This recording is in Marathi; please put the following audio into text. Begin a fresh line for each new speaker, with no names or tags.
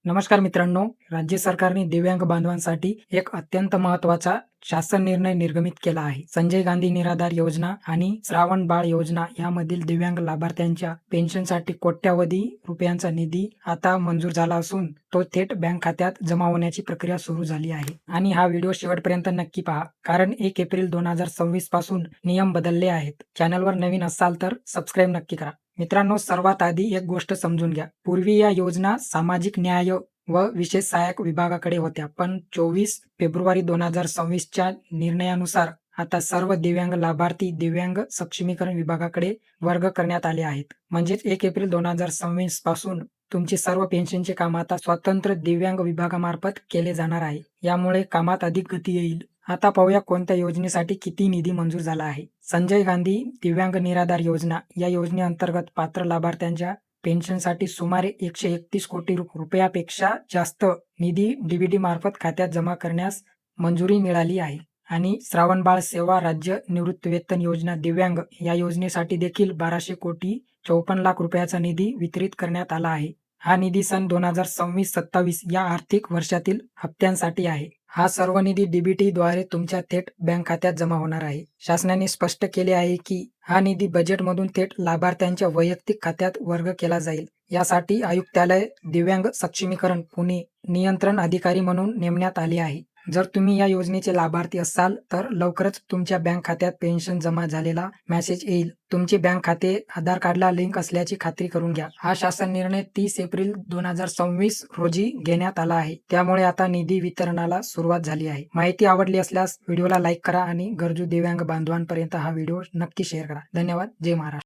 नमस्कार मित्रांनो, राज्य सरकारने दिव्यांग बांधवांसाठी एक अत्यंत महत्त्वाचा शासन निर्णय निर्गमित केला आहे. संजय गांधी निराधार योजना आणि श्रावण बाळ योजना यामधील दिव्यांग लाभार्थ्यांच्या पेन्शनसाठी कोट्यावधी रुपयांचा निधी आता मंजूर झाला असून तो थेट बँक खात्यात जमा होण्याची प्रक्रिया सुरू झाली आहे. आणि हा व्हिडिओ शेवटपर्यंत नक्की पहा, कारण 1 एप्रिल 2026 पासून नियम बदलले आहेत. चॅनलवर नवीन असाल तर सबस्क्राईब नक्की करा. मित्रांनो, सर्वात आधी एक गोष्ट समजून घ्या. पूर्वी या योजना सामाजिक न्याय व विशेष सहाय्यक विभागाकडे होत्या, पण 24 फेब्रुवारी 2026च्या निर्णयानुसार आता सर्व दिव्यांग लाभार्थी दिव्यांग सक्षमीकरण विभागाकडे वर्ग करण्यात आले आहेत. म्हणजेच 1 एप्रिल 2026 पासून तुमची सर्व पेन्शनचे काम आता स्वतंत्र दिव्यांग विभागामार्फत केले जाणार आहे. यामुळे कामात अधिक गती येईल. आता पाहूया कोणत्या योजनेसाठी किती निधी मंजूर झाला आहे. संजय गांधी दिव्यांग निराधार योजना या योजनेअंतर्गत पात्र लाभार्थ्यांच्या पेन्शनसाठी सुमारे 131 कोटी रुपयापेक्षा जास्त निधी डीबीटी मार्फत खात्यात जमा करण्यास मंजुरी मिळाली आहे. आणि श्रावण बाळ सेवा राज्य निवृत्तीवेतन योजना दिव्यांग या योजनेसाठी देखील 1200 कोटी 54 लाख रुपयाचा निधी वितरित करण्यात आला आहे. हा निधी सन 2026-27 या आर्थिक वर्षातील हप्त्यांसाठी आहे. हा सर्व निधी डीबीटी द्वारे तुमच्या थेट बँक खात्यात जमा होणार आहे. शासनाने स्पष्ट केले आहे की हा निधी बजेटमधून थेट लाभार्थ्यांच्या वैयक्तिक खात्यात वर्ग केला जाईल. यासाठी आयुक्तालय दिव्यांग सक्षमीकरण पुणे नियंत्रण अधिकारी म्हणून नेमण्यात आले आहे. जर तुम्ही या योजनेचे लाभार्थी असाल तर लवकरच तुमच्या बँक खात्यात पेन्शन जमा झालेला मेसेज येईल. तुमचे बँक खाते आधार कार्डला लिंक असल्याची खात्री करून घ्या. हा शासन निर्णय 30 एप्रिल 2026 रोजी घेण्यात आला आहे. त्यामुळे आता निधी वितरणाला सुरुवात झाली आहे. माहिती आवडली असल्यास व्हिडिओला लाईक करा आणि गरजू दिव्यांग बांधवांपर्यंत हा व्हिडिओ नक्की शेअर करा. धन्यवाद. जय महाराष्ट्र.